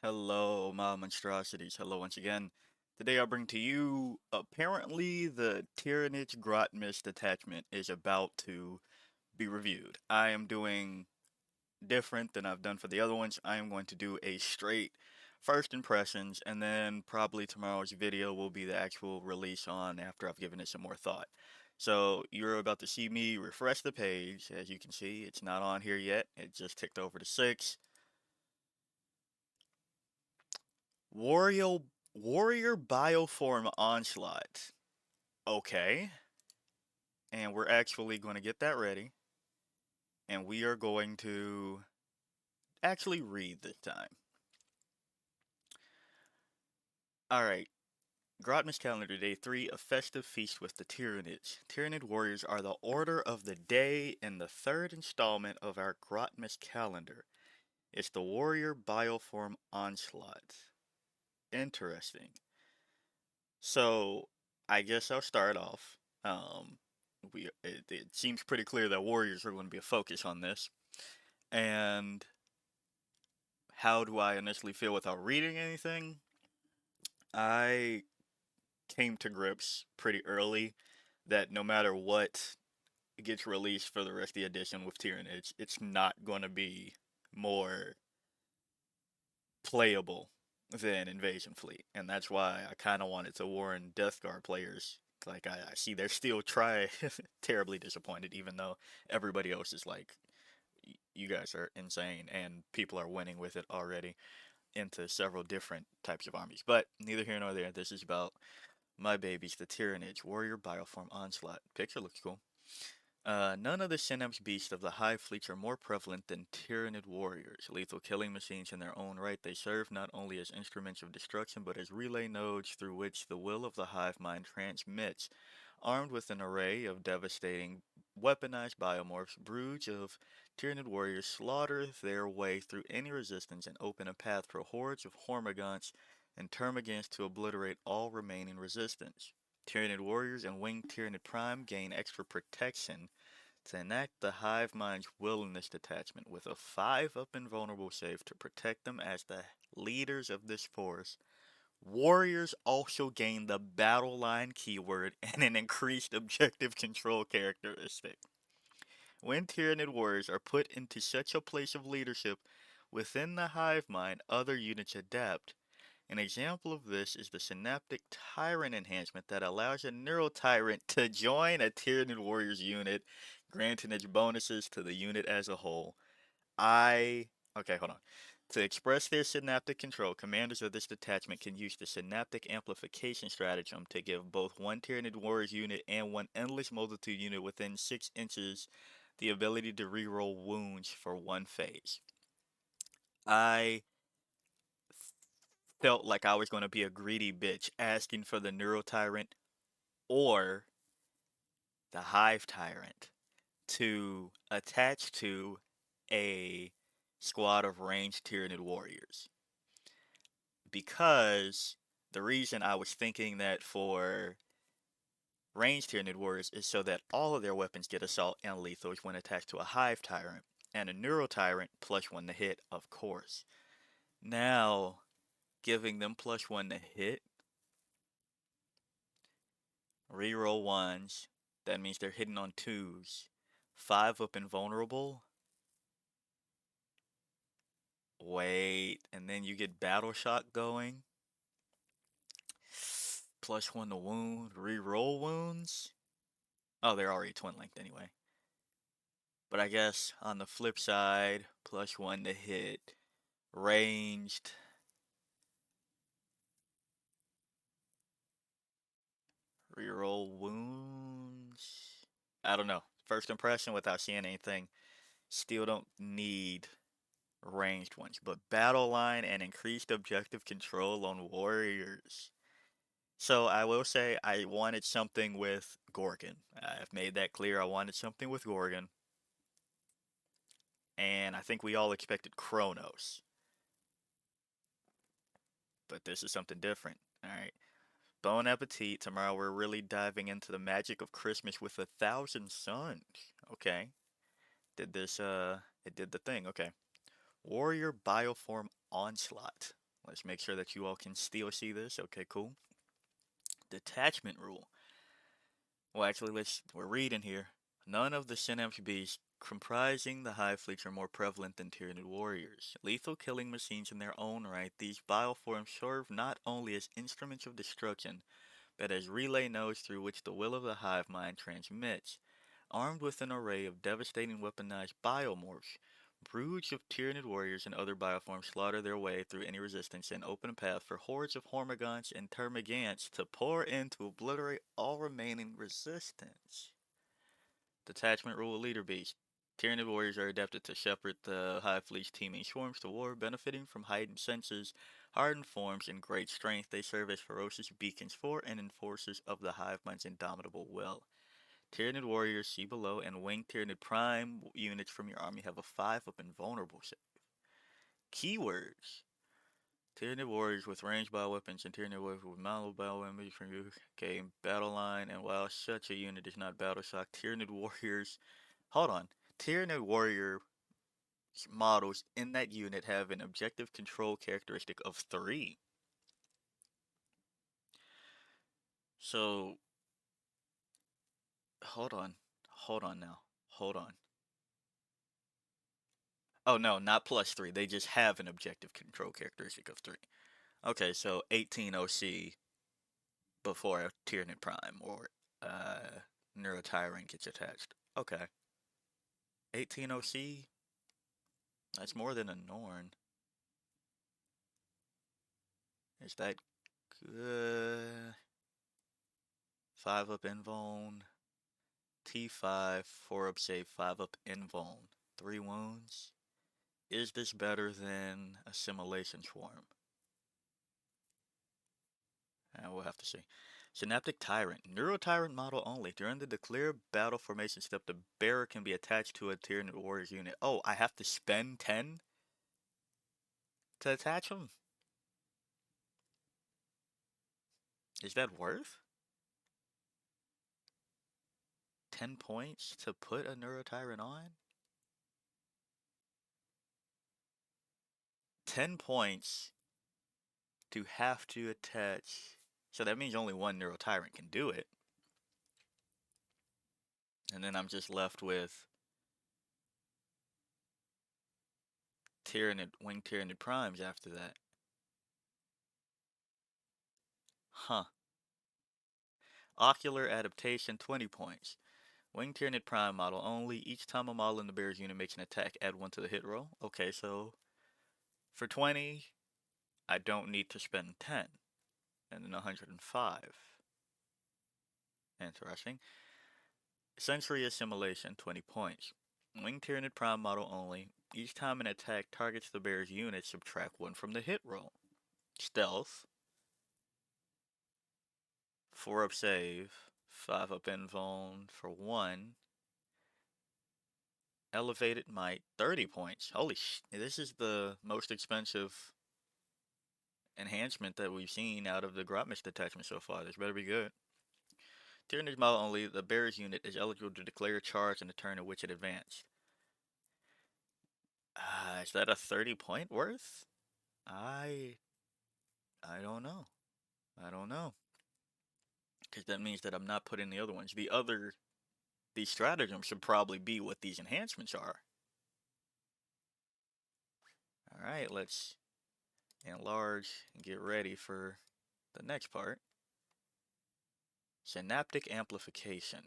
Hello, my monstrosities. Hello once again. Today I bring to you, apparently the Tyranids Grotmist Detachment is about to be reviewed. I am doing different than I've done for the other ones. I am going to do a straight first impressions, and then probably tomorrow's video will be the actual release on after I've given it some more thought. So you're about to see me refresh the page. As you can see, it's not on here yet. It just ticked over to 6. Warrior Warrior Bioform Onslaught. Okay. And we're actually going to get that ready. And we are going to actually read this time. Alright. Grotman's Calendar Day 3, a festive feast with the Tyranids. Tyranid warriors are the order of the day in the third installment of our Grotmas calendar. It's the Warrior Bioform Onslaught. Interesting. So, I guess I'll start off. Um, it seems pretty clear that warriors are going to be a focus on this. And how do I initially feel without reading anything? I came to grips pretty early that no matter what gets released for the rest of the edition with Tyranids, it's not going to be more playable than Invasion Fleet. And that's why I kind of wanted to warn Death Guard players. Like, I see they're still terribly disappointed, even though everybody else is like, you guys are insane, and people are winning with it already into several different types of armies. But neither here nor there. This is about my babies, the Tyranids, Warrior Bioform Onslaught. Picture looks cool. None of the Synapse beasts of the Hive fleets are more prevalent than Tyranid warriors, lethal killing machines in their own right. They serve not only as instruments of destruction, but as relay nodes through which the will of the hive mind transmits. Armed with an array of devastating weaponized biomorphs, broods of Tyranid warriors slaughter their way through any resistance and open a path for hordes of Hormagaunts and Termagants to obliterate all remaining resistance. Tyranid warriors and winged Tyranid prime gain extra protection to enact the hive mind's will in this detachment with a 5-up invulnerable save to protect them as the leaders of this force. Warriors also gain the battle line keyword and an increased objective control characteristic. When Tyranid warriors are put into such a place of leadership within the hive mind, other units adapt. An example of this is the Synaptic Tyrant enhancement that allows a Neural Tyrant to join a Tyranid Warriors unit, granting its bonuses to the unit as a whole. Okay, hold on. To express their synaptic control, commanders of this detachment can use the Synaptic Amplification stratagem to give both one Tyranid Warriors unit and one Endless Multitude unit within 6 inches the ability to reroll wounds for one phase. I felt like I was going to be a greedy bitch asking for the Neuro Tyrant or the Hive Tyrant to attach to a squad of ranged Tyranid warriors. Because the reason I was thinking that for ranged Tyranid warriors is so that all of their weapons get assault and lethals when attached to a Hive Tyrant, and a Neuro Tyrant +1 to hit, of course. Now, giving them +1 to hit, reroll ones. That means they're hitting on 2s. 5-up invulnerable. Wait, and then you get battle shock going. +1 to wound. Reroll wounds. Oh, they're already twin linked anyway. But I guess on the flip side, +1 to hit. Ranged. Reroll wounds. I don't know. First impression without seeing anything. Still don't need ranged ones, but battle line and increased objective control on warriors. So I will say I wanted something with Gorgon. I've made that clear. I wanted something with Gorgon, and I think we all expected Kronos, but this is something different. All right. Bon appetit. Tomorrow we're really diving into the magic of Christmas with 1,000 suns. Okay. It did the thing. Okay. Warrior Bioform Onslaught. Let's make sure that you all can still see this. Okay, cool. Detachment rule. Well, actually, we're reading here. None of the Synapse comprising the Hive fleets are more prevalent than Tyranid warriors. Lethal killing machines in their own right, these bioforms serve not only as instruments of destruction, but as relay nodes through which the will of the hive mind transmits. Armed with an array of devastating weaponized biomorphs, broods of Tyranid warriors and other bioforms slaughter their way through any resistance and open a path for hordes of Hormigons and Termagants to pour in to obliterate all remaining resistance. Detachment rule leader beast. Tyranid warriors are adapted to shepherd the hive fleet's teeming swarms to war, benefiting from heightened senses, hardened forms, and great strength. They serve as ferocious beacons for and enforcers of the hive mind's indomitable will. Tyranid warriors, see below, and winged Tyranid prime units from your army have a 5-up invulnerable save. Keywords. Tyranid warriors with ranged bioweapons and Tyranid warriors with mallow bioweapons from your game battle line, and while such a unit is not battle shock, Tyranid warriors. Hold on. Tyranid warrior models in that unit have an objective control characteristic of 3. So, hold on. Hold on now. Hold on. Oh no, not plus 3. They just have an objective control characteristic of 3. Okay, so 18 OC before a Tyranid Prime or Neurotyrant gets attached. Okay. 18 OC? That's more than a Norn. Is that good? 5-up Invuln. T5, 4-up save, 5-up Invuln. 3 wounds. Is this better than Assimilation Swarm? We'll have to see. Synaptic Tyrant. Neurotyrant model only. During the declare battle formation step, the bearer can be attached to a Tyranid warrior's unit. Oh, I have to spend 10 to attach him? Is that worth 10 points to put a Neurotyrant on? 10 points to have to attach. So that means only one Neurotyrant can do it. And then I'm just left with Winged Tyranid Primes after that. Huh. Ocular Adaptation, 20 points. Winged Tyranid Prime model only. Each time a model in the bear's unit makes an attack, add 1 to the hit roll. Okay, so for 20, I don't need to spend 10. And then 105. Interesting. Sensory Assimilation, 20 points. Winged Tyranid Prime model only. Each time an attack targets the bear's unit, subtract 1 from the hit roll. Stealth. 4-up save. 5-up invuln for 1. Elevated might, 30 points. Holy sh! This is the most expensive enhancement that we've seen out of the Grotmish detachment so far. This better be good. Tyranids model only, the bear's unit is eligible to declare a charge in the turn in which it advanced. Is that a 30 point worth? I don't know. I don't know. Because that means that I'm not putting the other ones. These stratagems should probably be what these enhancements are. Alright, let's enlarge and get ready for the next part. Synaptic Amplification.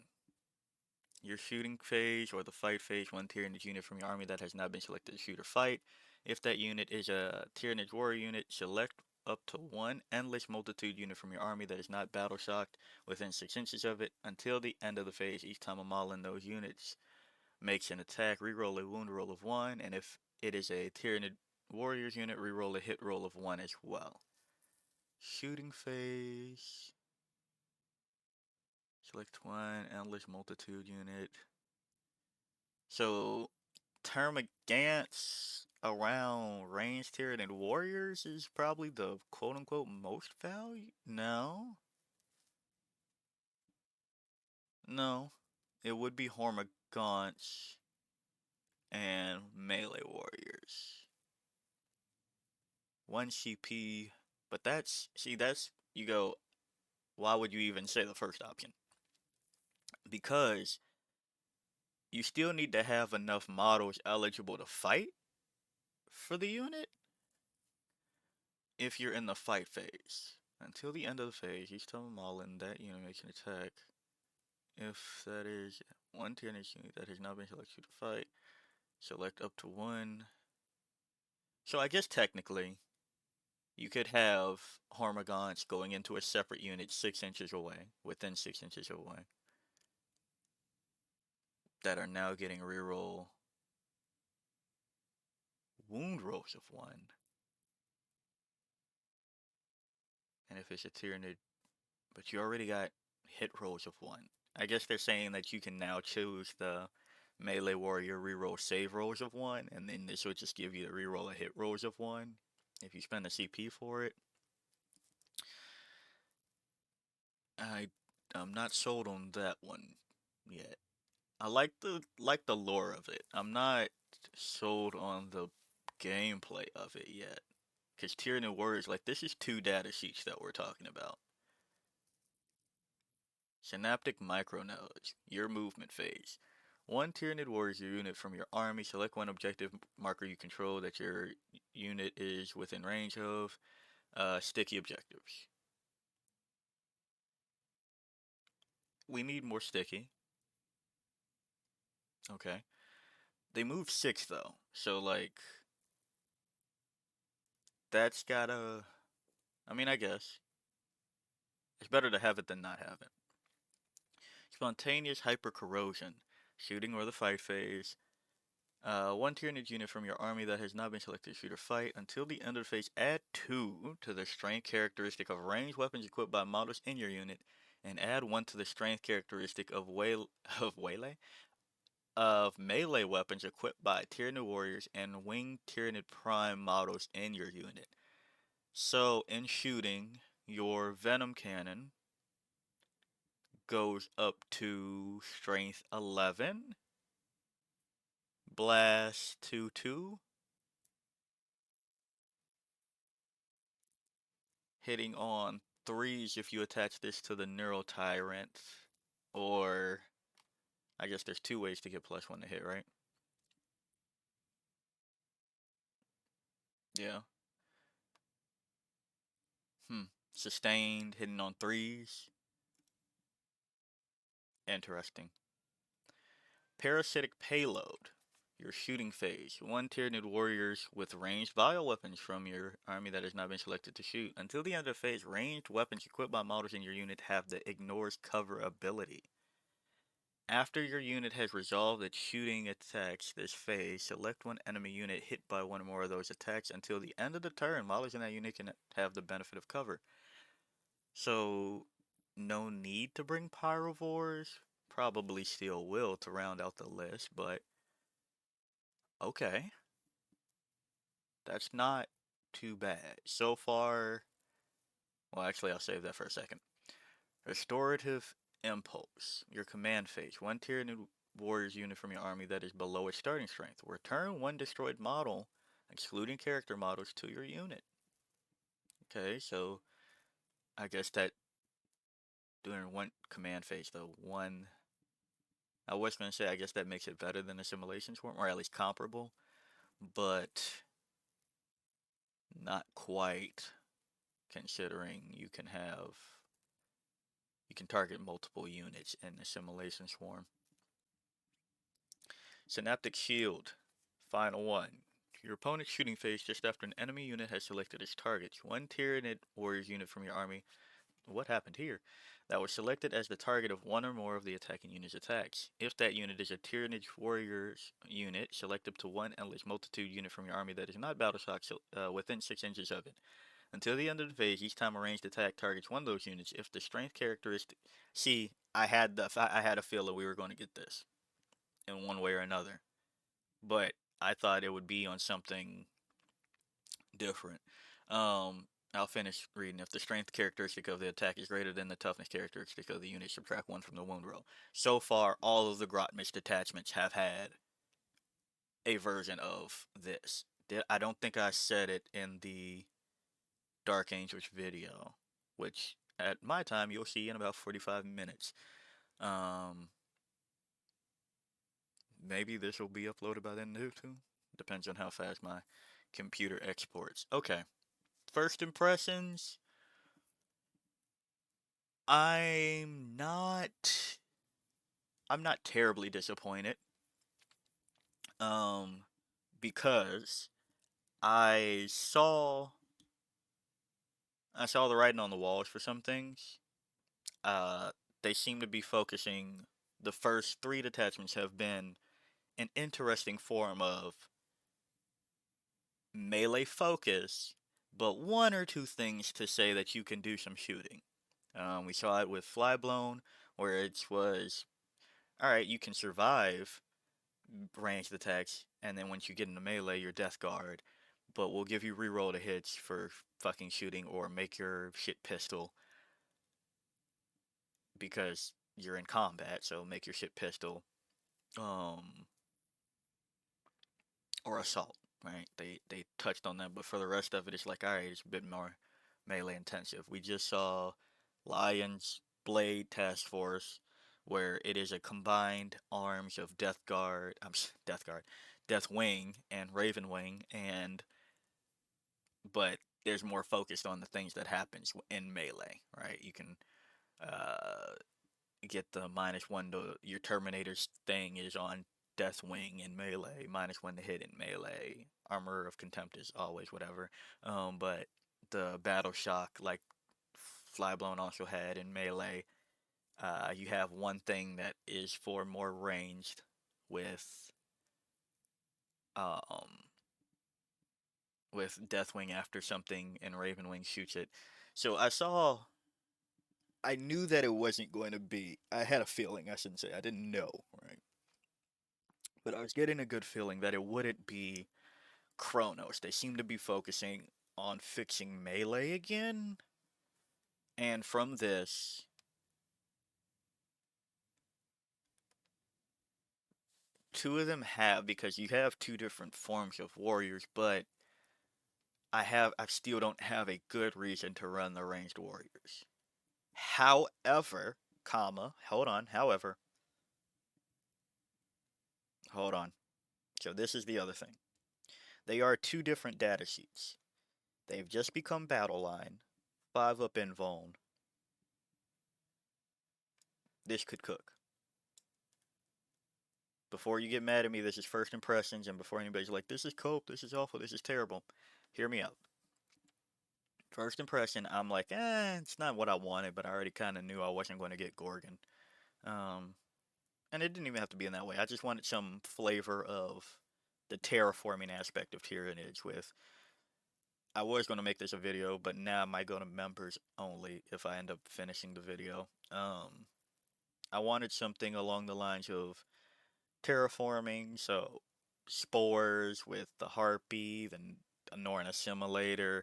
Your shooting phase or the fight phase, 1 Tyranid unit from your army that has not been selected to shoot or fight. If that unit is a Tyranid warrior unit, select up to 1 Endless Multitude unit from your army that is not battle shocked within 6 inches of it until the end of the phase. Each time a model in those units makes an attack, reroll a wound roll of 1, and if it is a Tyranid warriors unit, reroll a hit roll of 1 as well. Shooting phase. Select 1 Endless Multitude unit. So, Termagants around ranged Tyranid warriors is probably the quote-unquote most value? No. No. It would be Hormagaunts and melee warriors. 1 CP. But that's, see, that's, you go, why would you even say the first option? Because you still need to have enough models eligible to fight for the unit if you're in the fight phase. Until the end of the phase, each time a model in that unit makes an attack. If that is one Tyranid unit that has not been selected to fight, select up to one. So I guess technically, you could have Hormagaunts going into a separate unit 6 inches away, within 6 inches away, that are now getting reroll wound rolls of one. And if it's a Tyranid, but you already got hit rolls of one. I guess they're saying that you can now choose the melee warrior reroll save rolls of one, and then this would just give you the reroll of hit rolls of one if you spend a CP for it. I I'm not sold on that one yet. I like the lore of it. I'm not sold on the gameplay of it yet. Cause Tyranid Warriors, like this is 2 data sheets that we're talking about. Synaptic Micronodes, your movement phase. One Tyranid Warrior unit from your army, select one objective marker you control that your unit is within range of. Sticky objectives. We need more sticky. Okay. They move 6 though, so like that's gotta. I mean, I guess it's better to have it than not have it. Spontaneous hypercorrosion, shooting or the fight phase. One Tyranid unit from your army that has not been selected to shoot or fight. Until the end of the phase, add 2 to the strength characteristic of ranged weapons equipped by models in your unit, and add 1 to the strength characteristic of waylay of melee weapons equipped by Tyranid warriors and winged Tyranid prime models in your unit. So in shooting, your venom cannon goes up to strength 11, blast 2-2, hitting on 3s if you attach this to the Neural Tyrant, or I guess there's 2 ways to get +1 to hit, right? Yeah. Sustained, hitting on 3s. Interesting. Parasitic Payload. Your shooting phase. One Tyranid warriors with ranged bioweapons from your army that has not been selected to shoot. Until the end of the phase, ranged weapons equipped by models in your unit have the ignores cover ability. After your unit has resolved its shooting attacks this phase, select one enemy unit hit by one or more of those attacks. Until the end of the turn, models in that unit can have the benefit of cover. So, no need to bring Pyrovores. Probably still will to round out the list, but okay. That's not too bad. So far, well, actually, I'll save that for a second. Restorative Impulse. Your command phase. One Tyranid Warriors unit from your army that is below its starting strength. Return one destroyed model, excluding character models, to your unit. Okay, so I guess that during one command phase, though, one. I was going to say, I guess that makes it better than Assimilation Swarm, or at least comparable, but not quite, considering you can target multiple units in Assimilation Swarm. Synaptic Shield, final one. Your opponent's shooting phase just after an enemy unit has selected its target. One Tyranid Warriors unit from your army. What happened here? That was selected as the target of one or more of the attacking unit's attacks. If that unit is a Tyranid Warriors unit, select up to one Endless Multitude unit from your army that is not battle shock within 6 inches of it. Until the end of the phase, each time a ranged attack targets one of those units, if the strength characteristic. See, I had a feeling we were going to get this in one way or another, but I thought it would be on something different. I'll finish reading. If the strength characteristic of the attack is greater than the toughness characteristic of the unit, subtract 1 from the wound roll. So far, all of the Grotmish detachments have had a version of this. I don't think I said it in the Dark Angel's video, which at my time you'll see in about 45 minutes. Um, Maybe this will be uploaded by then too. Depends on how fast my computer exports. Okay, first impressions. I'm not. I'm not terribly disappointed. Um, because I saw I saw the writing on the walls for some things. Uh, they seem to be focusing. The first three detachments have been an interesting form of melee focus, but one or two things to say that you can do some shooting. We saw it with Flyblown, where it was, alright, you can survive ranged attacks, and then once you get into melee, you're Death Guard, but we'll give you reroll to hits for fucking shooting or make your shit pistol because you're in combat, so make your shit pistol. Um, or assault, right? They touched on that, but for the rest of it, it's like, all right, it's a bit more melee intensive. We just saw Lion's Blade Task Force, where it is a combined arms of Death Guard, Death Guard, Death Wing and Raven Wing, and but there's more focused on the things that happens in melee, right? You can uh get the -1 to your Terminator's thing is on Deathwing in melee, -1 to hit in melee. Armor of Contempt is always whatever. But the Battle Shock, like Flyblown also had in melee, you have one thing that is for more ranged with um Deathwing after something and Ravenwing shoots it. So I knew that it wasn't going to be. I had a feeling, I shouldn't say. I didn't know, right? But I was getting a good feeling that it wouldn't be Chronos. They seem to be focusing on fixing melee again. And from this, two of them have, because you have two different forms of warriors, but I still don't have a good reason to run the ranged warriors. However, hold on. So this is the other thing. They are two different data sheets. They've just become battle line, 5 up in Vuln. This could cook. Before you get mad at me, this is first impressions, and before anybody's like, this is cope, this is awful, this is terrible, hear me out. First impression, I'm like, it's not what I wanted, but I already kind of knew I wasn't going to get Gorgon. Um, and it didn't even have to be in that way. I just wanted some flavor of the terraforming aspect of Tyranids with. I was going to make this a video, but now I might go to members only if I end up finishing the video. I wanted something along the lines of terraforming, so spores with the harpy, then a Norn assimilator,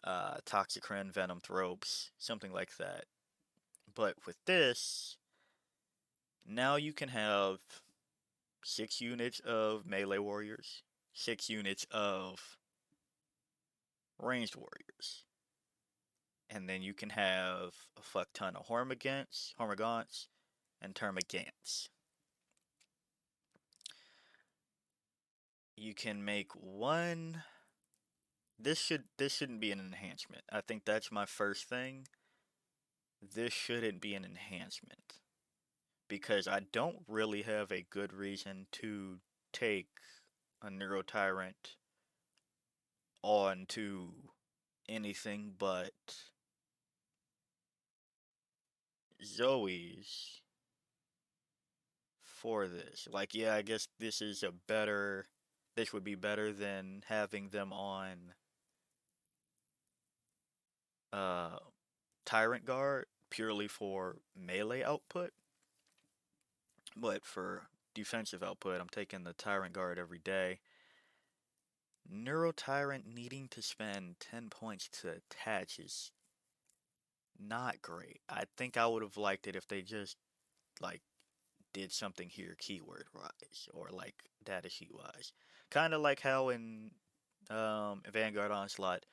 toxicren venom thropes, something like that. But with this, now you can have 6 units of melee warriors, 6 units of ranged warriors, and then you can have a fuck ton of Hormagaunts, and Termagants. You can make one. This shouldn't be an enhancement. I think that's my first thing. This shouldn't be an enhancement because I don't really have a good reason to take a Neurotyrant onto anything but Zoe's for this. Like, yeah, I guess this would be better than having them on uh Tyrant Guard purely for melee output, but for defensive output, I'm taking the Tyrant Guard every day. Neurotyrant needing to spend 10 points to attach is not great. I think I would have liked it if they just, like, did something here keyword wise or, like, datasheet wise. Kind of like how in Vanguard Onslaught,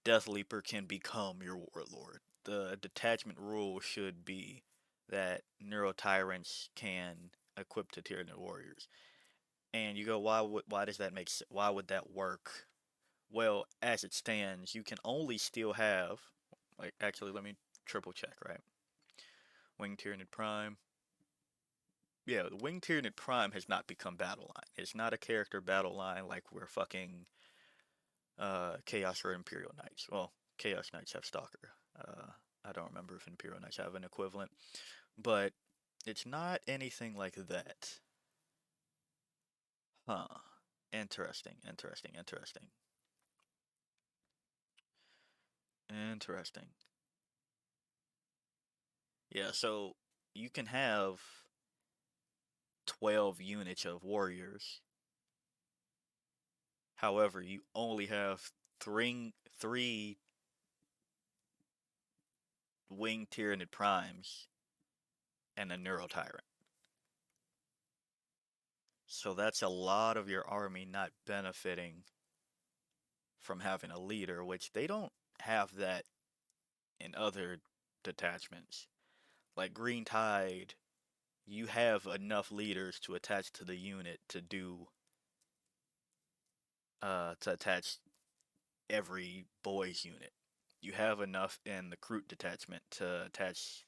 Death Leaper can become your warlord. The detachment rule should be that Neuro Tyrants can equip to Tyranid warriors. And you go, why does that why would that work? Well, as it stands, you can only still have, like, actually, let me triple check, right? Wing Tyranid Prime. Yeah, the Wing Tyranid Prime has not become battle line. It's not a character battle line like we're fucking Chaos or Imperial Knights. Well, Chaos Knights have Stalker. I don't remember if Imperial Knights have an equivalent, but it's not anything like that. Huh. Interesting, interesting, interesting. Interesting. Yeah, so you can have 12 units of warriors. However, you only have three winged Tyranid primes and a Neuro Tyrant. So that's a lot of your army not benefiting from having a leader, which they don't have that in other detachments. Like Green Tide, you have enough leaders to attach to the unit to attach every boys unit. You have enough in the Kroot detachment to attach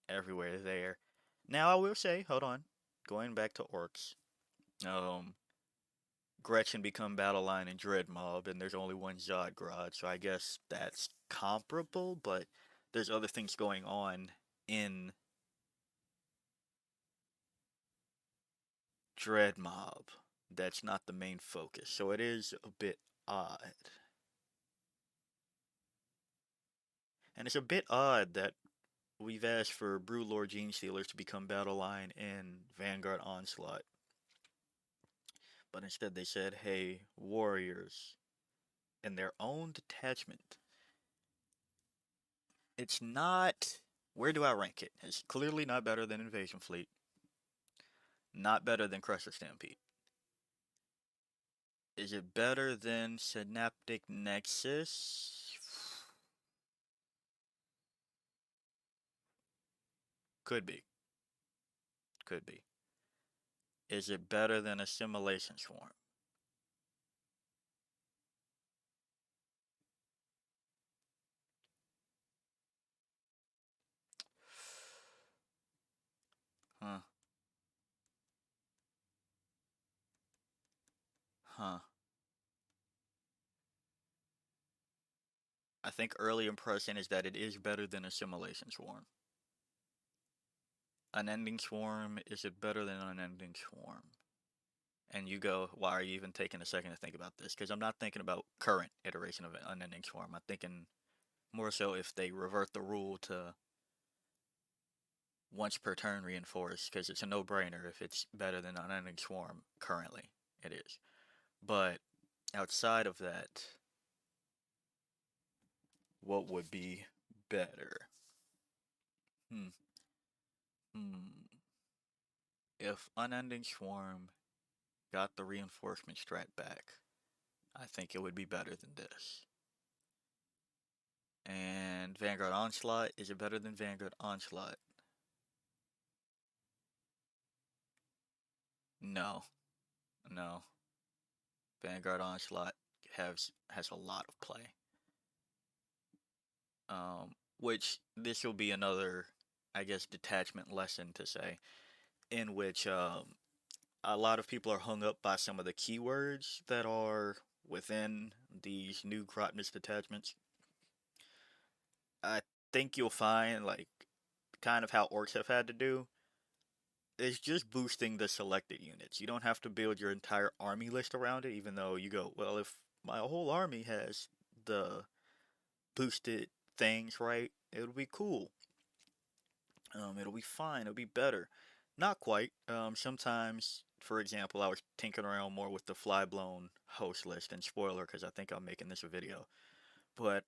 everywhere there. Now I will say, hold on, going back to orcs, um, Gretchen become battle line in Dread Mob, and there's only one Zodgrod, so I guess that's comparable, but there's other things going on in Dread Mob that's not the main focus, so it is a bit odd. And it's a bit odd that we've asked for Brewlord Gene Stealers to become battle line in Vanguard Onslaught, but instead they said, hey, warriors in their own detachment. It's not. Where do I rank it? It's clearly not better than Invasion Fleet. Not better than Crusher Stampede. Is it better than Synaptic Nexus? Could be. Could be. Is it better than Assimilation Swarm? Huh. Huh. I think early impression is that it is better than Assimilation Swarm. Unending Swarm, is it better than Unending Swarm? And you go, why are you even taking a second to think about this? Because I'm not thinking about current iteration of Unending Swarm. I'm thinking more so if they revert the rule to once per turn reinforced, because it's a no-brainer if it's better than Unending Swarm currently. It is. But outside of that, what would be better? Hmm. Hmm. If Unending Swarm got the reinforcement strat back, I think it would be better than this. And Vanguard Onslaught, is it better than Vanguard Onslaught? No. No. Vanguard Onslaught has a lot of play. Which this will be another, I guess, detachment lesson to say, in which a lot of people are hung up by some of the keywords that are within these new Grotness detachments. I think you'll find, like, kind of how orcs have had to do, is just boosting the selected units. You don't have to build your entire army list around it, even though you go, well, if my whole army has the boosted things, right, it'll be cool. It'll be fine. It'll be better. Not quite. Sometimes, for example, I was tinkering around more with the fly blown host list, and spoiler, because I think I'm making this a video. But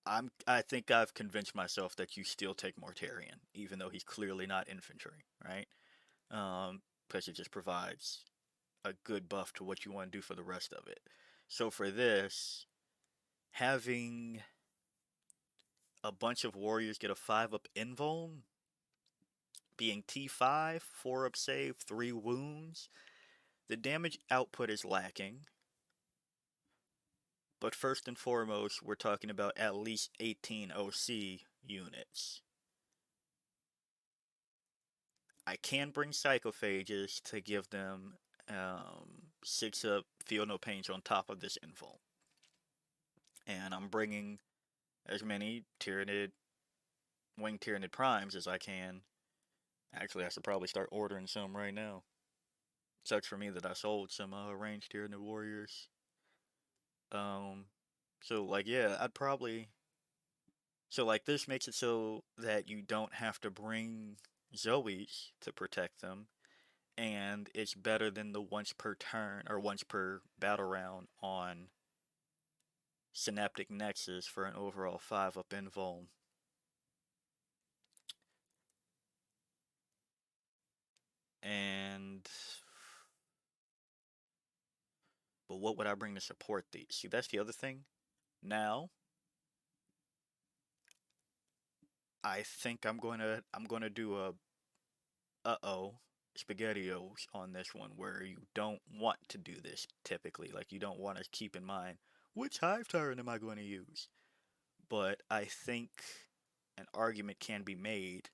I think I've convinced myself that you still take Mortarion, even though he's clearly not infantry, right? Because it just provides a good buff to what you want to do for the rest of it. So for this, having a bunch of warriors get a 5-up invuln, being T5, 4-up save, 3 wounds. The damage output is lacking, but first and foremost, we're talking about at least 18 OC units. I can bring Psychophages to give them 6-up Feel No Pains on top of this info. And I'm bringing as many Winged Tyranid Primes as I can. Actually, I should probably start ordering some right now. Sucks for me that I sold some ranged Tyranid Warriors. Um, so like yeah, I'd probably so like this makes it so that you don't have to bring Zoes to protect them, and it's better than the once per turn or once per battle round on Synaptic Nexus for an overall 5-up invuln. And but what would I bring to support these? See, that's the other thing. Now, I think I'm gonna do a uh-oh spaghettios on this one where you don't want to do this typically. Like you don't want to keep in mind which hive tyrant am I going to use. But I think an argument can be made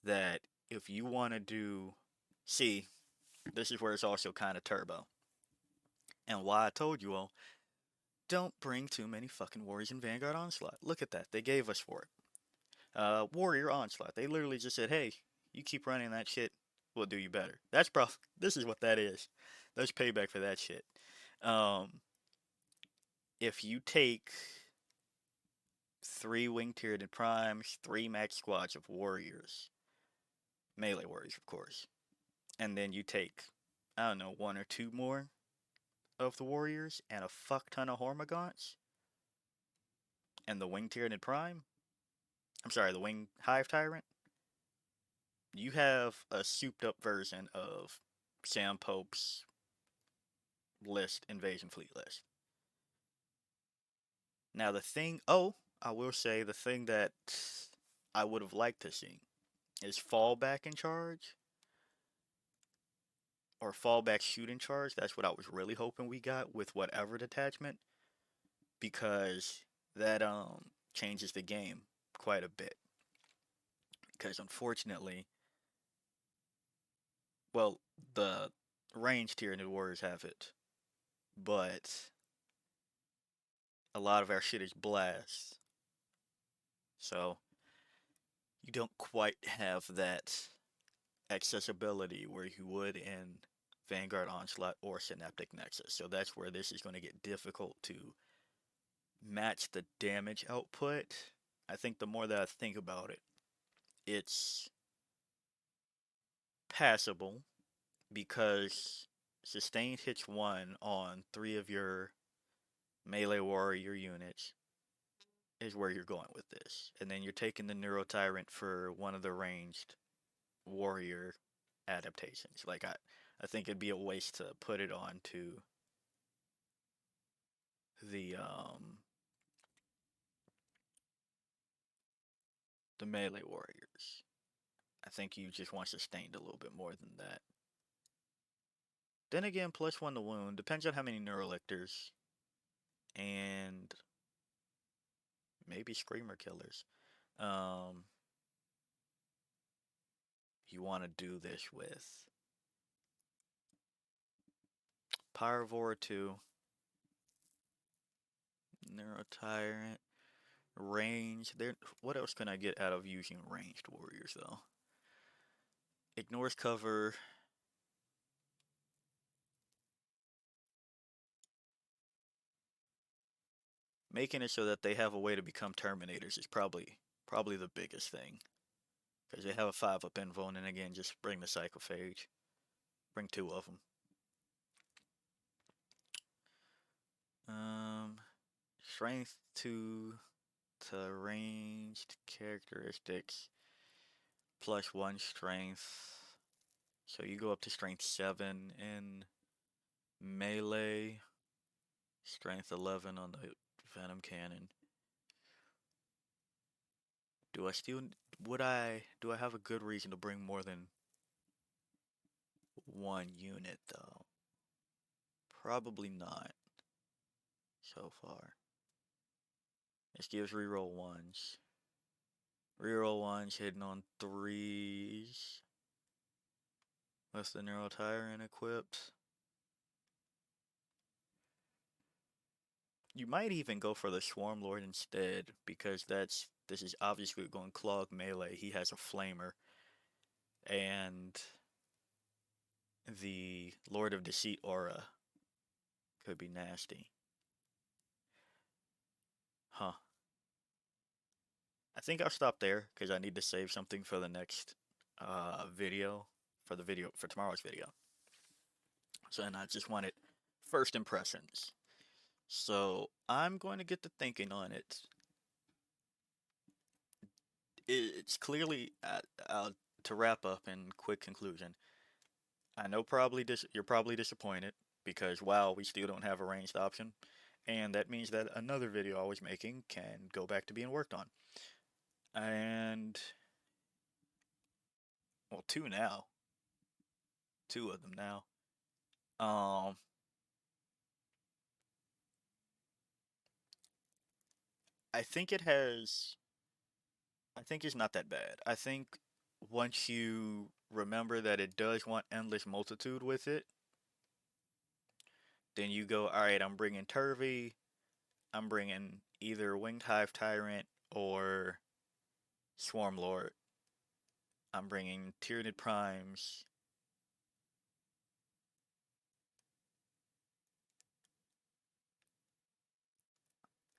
that if you want to do see, this is where it's also kind of turbo. And why I told you all, don't bring too many fucking warriors in Vanguard Onslaught. Look at that. They gave us for it. Warrior Onslaught. They literally just said, hey, you keep running that shit, we'll do you better. That's this is what that is. That's payback for that shit. Um, if you take 3 Wing Tyranid Primes, 3 max squads of warriors, melee warriors, of course, and then you take, I don't know, 1 or 2 more of the warriors and a fuck ton of Hormagaunts, and the Wing Tyranid Prime, I'm sorry, the Wing Hive Tyrant, you have a souped up version of Sam Pope's list, Invasion Fleet list. Now, I will say the thing that I would have liked to see is fallback in charge or fallback shoot in charge. That's what I was really hoping we got with whatever detachment because that changes the game quite a bit. Because unfortunately, well, the ranged Tyranid Warriors have it, but a lot of our shit is blast. So you don't quite have that accessibility where you would in Vanguard Onslaught or Synaptic Nexus. So that's where this is going to get difficult to match the damage output. I think the more that I think about it, it's passable because sustained hits 1 on 3 of your melee warrior units is where you're going with this. And then you're taking the Neuro Tyrant for one of the ranged warrior adaptations. Like I think it'd be a waste to put it on to the the melee warriors. I think you just want sustained a little bit more than that. Then again, +1 to wound depends on how many neurolictors and maybe screamer killers. Um, you want to do this with Pyrivore 2, Neurotyrant, range. There. What else can I get out of using ranged warriors though? Ignores cover. Making it so that they have a way to become Terminators is probably the biggest thing. Because they have a 5-up invuln, and again, just bring the Psychophage. Bring 2 of them. Strength 2 to ranged characteristics. +1 strength. So you go up to strength 7 in melee. Strength 11 on the Venom Cannon. Do I still do I have a good reason to bring more than one unit though? Probably not so far. This gives reroll ones. Reroll ones hitting on threes. With the Neuro Tyrant equipped. You might even go for the Swarm Lord instead, because this is obviously going clog melee. He has a flamer. And the Lord of Deceit aura could be nasty. Huh. I think I'll stop there because I need to save something for the next video, for tomorrow's video. So, and I just wanted first impressions. So I'm going to get to thinking on it. It's clearly to wrap up in quick conclusion. I know you're probably disappointed because wow, we still don't have a ranged option, and that means that another video I was making can go back to being worked on. And well, two of them now. Um, I think it has. I think it's not that bad. I think once you remember that it does want endless multitude with it, then you go, all right, I'm bringing Turvy, I'm bringing either Winged Hive Tyrant or Swarm Lord. I'm bringing Tyranid Primes.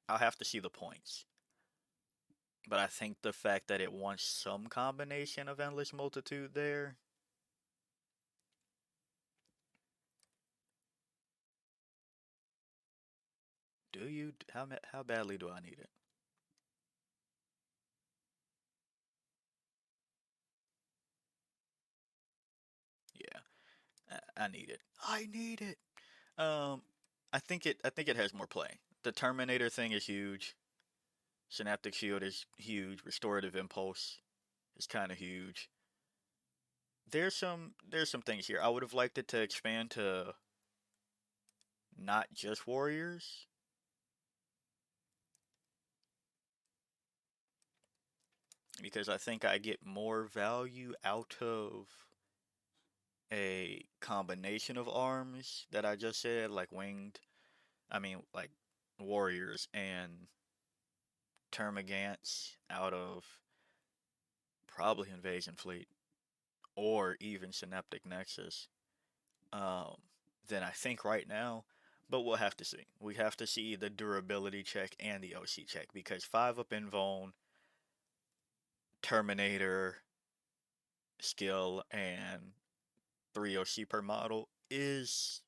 I'll have to see the points. But I think the fact that it wants some combination of Endless Multitude there. Do you? How badly do I need it? Yeah, I need it. I need it. Um, I think it has more play. The Terminator thing is huge. Synaptic Shield is huge. Restorative Impulse is kind of huge. There's some things here. I would have liked it to expand to not just warriors. Because I think I get more value out of a combination of arms that I just said, like like warriors and termagants out of probably Invasion Fleet or even Synaptic Nexus. Um, than I think right now, but we'll have to see. We have to see the durability check and the OC check because 5 up Invuln, Terminator skill, and 3 OC per model is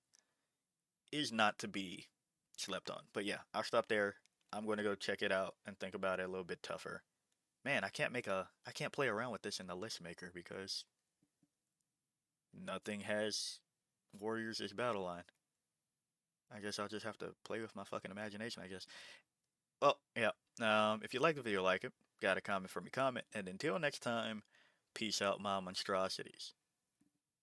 not to be slept on. But yeah, I'll stop there. I'm going to go check it out and think about it a little bit tougher. Man, I can't play around with this in the list maker because nothing has Warriors as battle line. I guess I'll just have to play with my fucking imagination, I guess. Well, yeah. If you like the video, like it. Got a comment for me, comment. And until next time, peace out, my monstrosities.